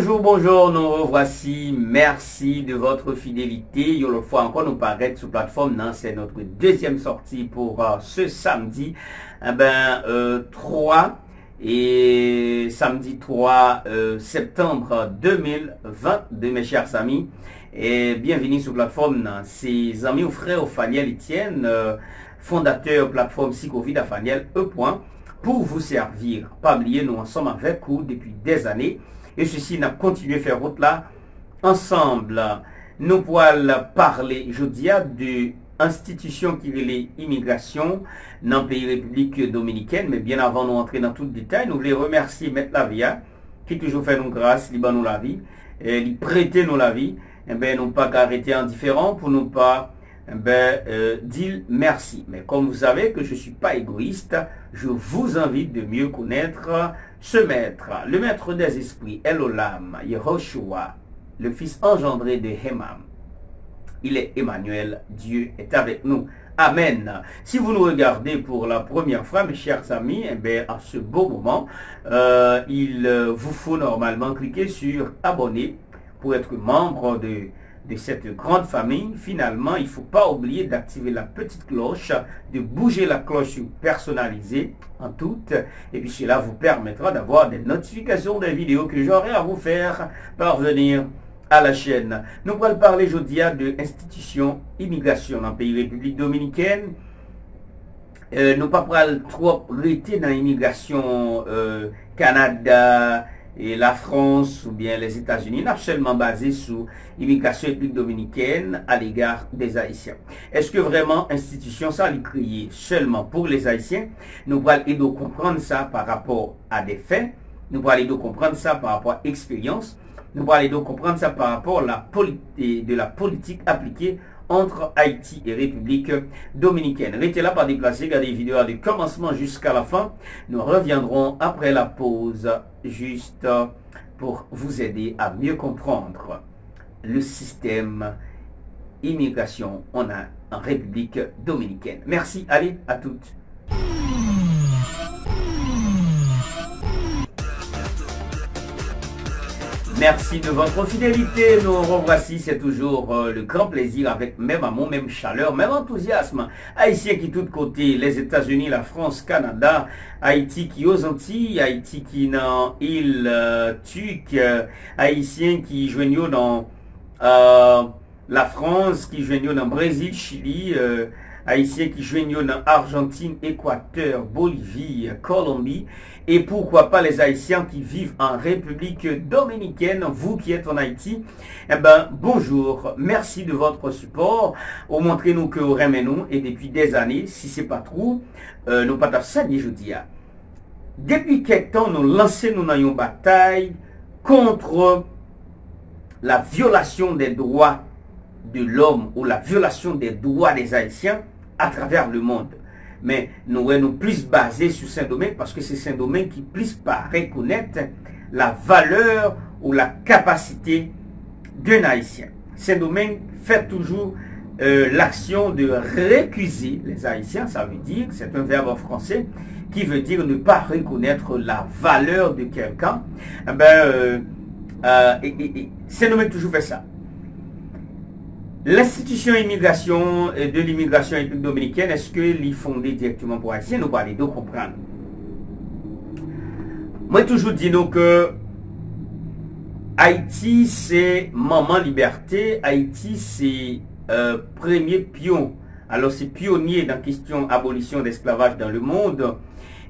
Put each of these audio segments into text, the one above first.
Bonjour, bonjour, nous revoici. Merci de votre fidélité. Une fois encore, nous paraître sur plateforme. C'est notre deuxième sortie pour ce samedi. 3 septembre 2022, mes chers amis. Et bienvenue sur plateforme. C'est amis ou frères Faniel Etienne, fondateur plateforme Psychovid à Faniel E. Pour vous servir. Pas oublier, nous en sommes avec vous depuis des années. Et ceci n'a continué à faire route là. Ensemble, nous pourrons parler, je dis, de institutions qui relèvent l'immigration dans le pays République dominicaine. Mais bien avant de nous entrer dans tout le détail, nous voulons remercier Maître Lavia, qui toujours fait nous grâce, qui nous la vie, et qui prête nous la vie. Eh bien, nous pas arrêter indifférent pour nous pas dire merci. Mais comme vous savez que je ne suis pas égoïste, je vous invite de mieux connaître ce maître, le maître des esprits, Elolam, Yehoshua, le fils engendré de Hemam. Il est Emmanuel, Dieu est avec nous. Amen. Si vous nous regardez pour la première fois, mes chers amis, eh bien, à ce beau moment, il vous faut normalement cliquer sur abonner pour être membre de cette grande famille. Finalement, il ne faut pas oublier d'activer la petite cloche, de bouger la cloche personnalisée en toute, et puis cela vous permettra d'avoir des notifications des vidéos que j'aurai à vous faire parvenir à la chaîne. Nous allons parler aujourd'hui de institution immigration dans le pays République dominicaine. Nous pas trop rester dans l'immigration Canada et la France ou bien les États-Unis, n'a seulement basé sur l'immigration République dominicaine à l'égard des Haïtiens. Est-ce que vraiment institution ça est créée seulement pour les Haïtiens? Nous allons aider à comprendre ça par rapport à des faits. Nous allons aider à comprendre ça par rapport à l'expérience. Nous allons aider à comprendre ça par rapport à la politique appliquée entre Haïti et République dominicaine. Restez là par déplacer, regardez les vidéos du commencement jusqu'à la fin. Nous reviendrons après la pause juste pour vous aider à mieux comprendre le système immigration en République dominicaine. Merci, allez, à toutes. Merci de votre fidélité. Nous revoici, c'est toujours le grand plaisir avec même amour, même chaleur, même enthousiasme. Haïtiens qui tous côtés, les États-Unis, la France, Canada, Haïti qui aux Antilles, Haïti qui dans île Tuc, Haïtiens qui joignent dans la France, qui joignent dans Brésil, Chili, Haïtiens qui joignent dans Argentine, Équateur, Bolivie, Colombie. Et pourquoi pas les Haïtiens qui vivent en République dominicaine, vous qui êtes en Haïti, eh ben, bonjour, merci de votre support. Montrez-nous que vous aimez nous et depuis des années, si c'est pas trop, nous pas d'absanier, je dis. Depuis quelque temps, nous lançons dans une bataille contre la violation des droits de l'homme ou la violation des droits des Haïtiens à travers le monde. Mais nous sommes plus basés sur Saint-Domingue parce que c'est Saint-Domingue qui plus pas reconnaître la valeur ou la capacité d'un Haïtien. Saint-Domingue fait toujours l'action de récuser les Haïtiens, ça veut dire, c'est un verbe français qui veut dire ne pas reconnaître la valeur de quelqu'un. Saint-Domingue toujours fait ça. L'institution immigration de l'immigration République dominicaine, est-ce qu'elle est fondée directement pour Haïtiens? Nous allons de comprendre. Moi, toujours dis nous que Haïti, c'est maman liberté. Haïti, c'est premier pion. Alors, c'est pionnier dans la question abolition d'esclavage dans le monde.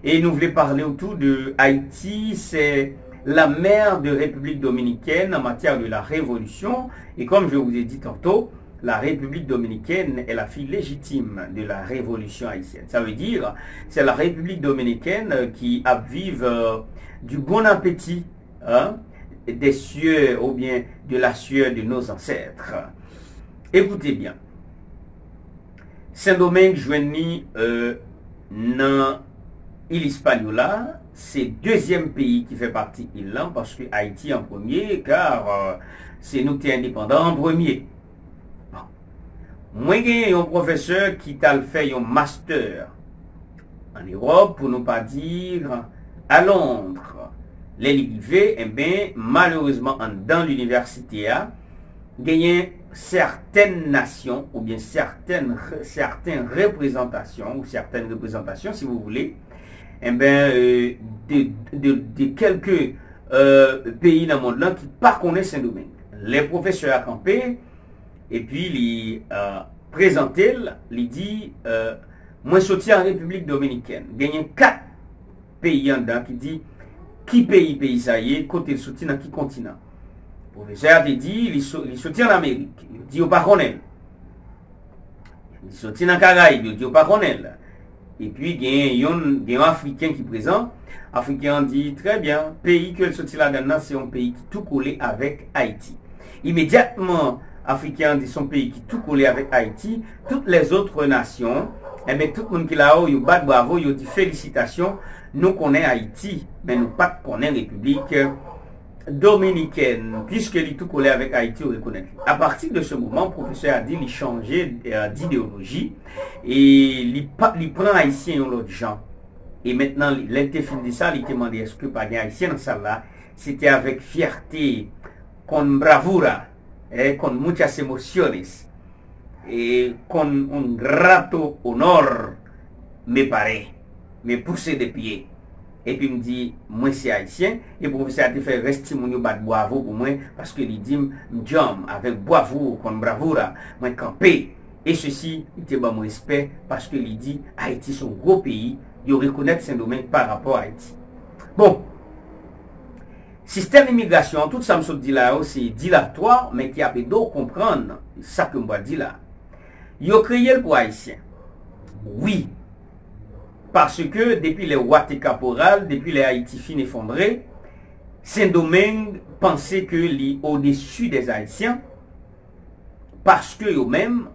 Et nous voulons parler autour de Haïti, c'est la mère de République dominicaine en matière de la révolution. Et comme je vous ai dit tantôt, la République dominicaine est la fille légitime de la révolution haïtienne. Ça veut dire, c'est la République dominicaine qui avive du bon appétit des cieux ou bien de la sueur de nos ancêtres. Écoutez bien. Saint-Domingue joignit dans l'île Hispaniola, c'est deuxième pays qui fait partie de l'île parce que Haïti en premier, car c'est nous qui sommes indépendants en premier. Moi, j'ai un professeur qui t'a fait un master en Europe, pour ne pas dire à Londres. les livres, eh bien, malheureusement, dans l'université, il y a certaines nations, ou bien certaines représentations, ou certaines représentations, si vous voulez, eh bien, de quelques pays dans le monde là qui ne connaissent pas Saint-Domingue. Les professeurs ont campé, et puis ils présenté, ils disent, moi je suis en République Dominicaine. Il y a 4 pays dedans qui disent, qui pays ça y est, côté soutien dans qui continent. Le professeur a dit, il soutient en Amérique, il dit au paronel. Il soutient en Caraïbes, il dit au paronel. Et puis il y a un Africain qui est présent. Africain dit très bien, pays que le soutient là-dedans, c'est un pays qui tout collé avec Haïti. Immédiatement, Africain dit son pays qui tout collé avec Haïti, toutes les autres nations, eh bien, tout le monde qui est là-haut, il bat bravo, il dit félicitations, nous connaissons Haïti, mais nous pas connaissons République Dominicaine, puisque il tout collé avec Haïti, on reconnaît. À partir de ce moment, le professeur a dit qu'il changeait d'idéologie et il prend Haïtien et l'autre gens. Et maintenant, l'interfin de ça, il demandé est-ce que pas des Haïtiens dans ça là, c'était avec fierté, con bravura, con muchas emociones, et con un grato honor, me paraît, me pousser des pieds. Et puis il me dit, moi c'est haïtien, et le professeur a fait rester mon bat bravo pour moi, parce que il dit, m'jam, avec bravo, con bravura, moi campé. Et ceci, il était mon respect, parce que il dit, Haïti c'est un gros pays, il reconnaît Saint-Domingue par rapport à Haïti. Bon, système d'immigration, tout ça me dit là, c'est dilatoire, mais qui a pu comprendre ça que moi dit là. Il a créé pour Haïtien. Oui. Parce que depuis les Ouate caporal, depuis les Haïti fin effondrés, Saint-Domingue pensait que est au-dessus des Haïtiens, parce que eux-mêmes,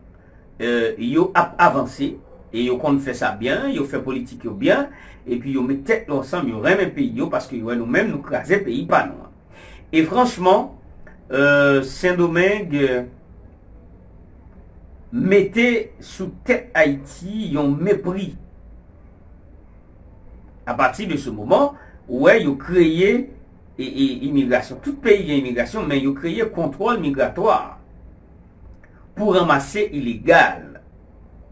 ils ont avancé, et ils ont fait ça bien, ils ont fait politique bien, et puis ils ont mis tête ensemble, ils ont remis un pays, parce que nous-mêmes, nous craser le pays pas nous. Et franchement, Saint-Domingue mettait sous tête Haïti, ils ont mépris. À partir de ce moment, ouais, ils ont créé immigration. Tout pays a immigration, mais ils ont créé contrôle migratoire pour ramasser illégal.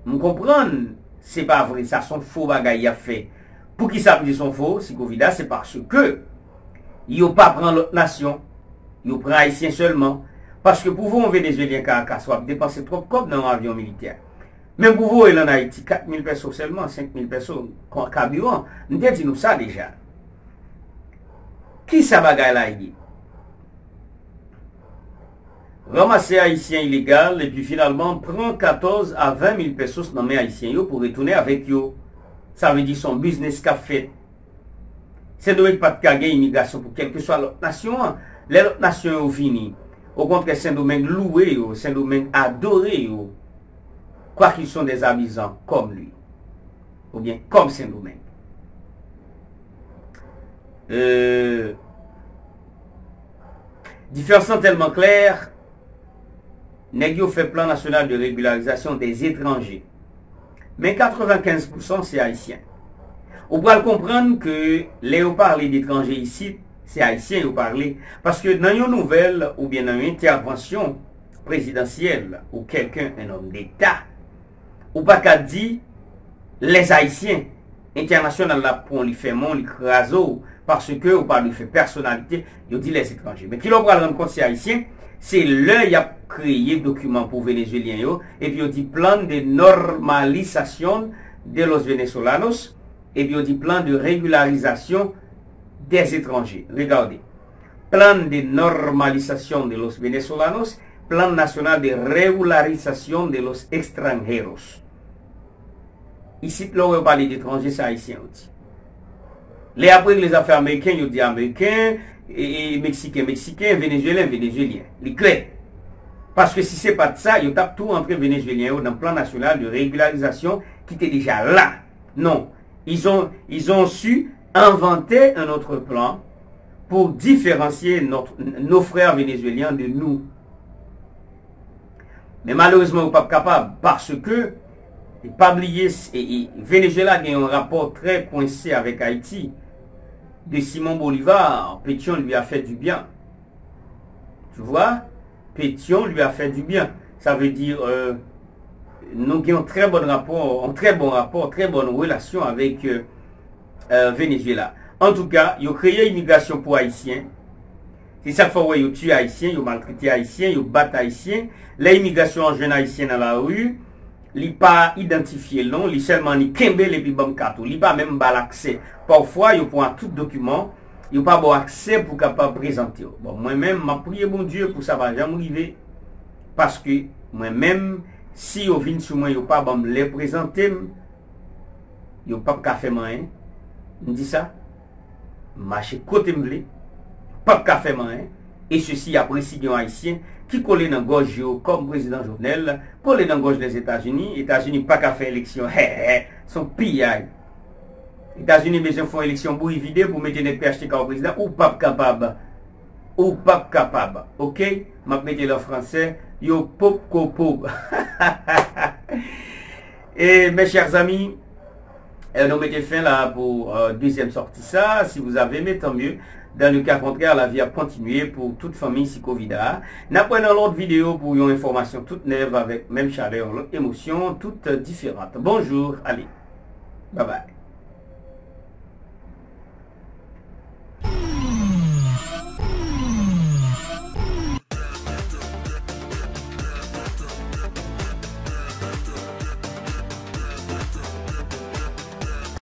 Vous comprenez? C'est pas vrai, ça sont faux bagailles à fait. Pour qui ça sont faux, si Covid, c'est parce que ils n'ont pas pris l'autre nation, ils ont pris Haïtien seulement. Parce que pour vous, on Vénézuélien Caracas, soit dépenser trop de cob dans un avion militaire. Même pour vous, en Haïti, 4000 personnes seulement, 5000 personnes, carburant, nous disons ça déjà. Qui ça bagaille là? Ramasser Haïtiens illégal et puis finalement prend 14 à 20 000 personnes dans les Haïtiens pour retourner avec eux. Ça veut dire son business qu'a fait. C'est de pas de gagner immigration pour quelle que soit l'autre nation. Les autres nations ont fini. Au contraire, Saint-Domingue loué, Saint-Domingue adoré. Quoi qu'ils sont des habitants comme lui. Ou bien comme Saint-Domingue. Différence tellement claire. Négio fait plan national de régularisation des étrangers. Mais 95% c'est haïtien. On peut comprendre que les parler d'étrangers ici, c'est haïtien vous parlez. Parce que dans une nouvelle ou bien dans une intervention présidentielle ou quelqu'un, un homme d'État, ou pas qu'à dire les haïtiens internationaux là pour lui faire mon, lui craso, parce que ou pas lui fait personnalité, il dit les étrangers. Mais qui l'on va rendre compte c'est haïtien. C'est là il a créé document pour Vénézuéliens et puis il dit plan de normalisation de los venezolanos et puis il dit plan de régularisation des étrangers. Regardez. Plan de normalisation de los venezolanos, plan national de régularisation de los extranjeros. Ici, là, on parle d'étrangers, c'est haïtien aussi. Les après les affaires américaines, ils disent américains, et mexicains, vénézuéliens, les clés. Parce que si c'est pas de ça, ils tapent tout entre vénézuéliens dans le plan national de régularisation qui était déjà là. Non. Ils ont su inventer un autre plan pour différencier nos frères vénézuéliens de nous. Mais malheureusement, ils ne sont pas capables parce que, pas oublier, Venezuela a un rapport très coincé avec Haïti. de Simon Bolivar, Pétion lui a fait du bien. Tu vois, Pétion lui a fait du bien. Ça veut dire, nous avons un très bon rapport, très bonne relation avec Venezuela. En tout cas, ils ont créé l'immigration pour Haïtiens. C'est chaque fois où ils tuent Haïtiens, ils ont maltraité Haïtiens, ils battent Haïtiens. L'immigration en jeune Haïtien dans la rue, ils n'ont pas identifié le nom, ils seulement ni kembel et puis bon carton, ils n'ont pas même l'accès. Parfois, ils prennent tout document, ils n'ont pas bon accès pour capable présenter. Bon, moi-même, je prie mon Dieu pour ça va jamais arriver. Parce que moi-même, si ils viennent sur moi, ils n'ont pas bon les présenter, ils n'ont pas café main. Je dis ça, marcher côté m'blé, pas café main. Et ceci après si haïtien qui collé dans gorge comme président Jovenel, collé dans gorge des États-Unis. États-Unis pas qu'à faire élection, son pillage. États-Unis besoin faire élection pour vider pour mettre net PHTK au président ou pas capable. Ou pas capable. OK, m'a mettre le français, yo pop pop. Et mes chers amis, nous mettons fin là pour deuxième sortie ça. Si vous avez aimé, tant mieux. Dans le cas contraire, la vie a continué pour toute famille Psychovida. N'apprenons l'autre vidéo pour une information toute neuve avec même chaleur, émotion toute différente. Bonjour, allez, bye bye.